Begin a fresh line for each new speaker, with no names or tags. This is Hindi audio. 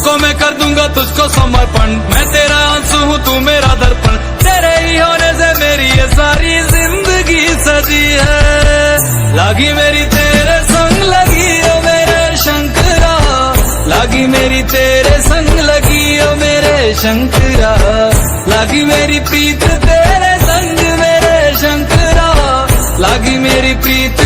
को मैं कर दूंगा तुझको समर्पण, मैं तेरा आंसू हूँ तू मेरा दर्पण, तेरे ही होने से मेरी ये सारी जिंदगी सजी है। लागी मेरी तेरे संग लगी ओ मेरे शंकरा, लागी मेरी तेरे संग लगी ओ मेरे शंकरा, लागी मेरी प्रीत तेरे संग मेरे शंकरा, लागी मेरी प्रीत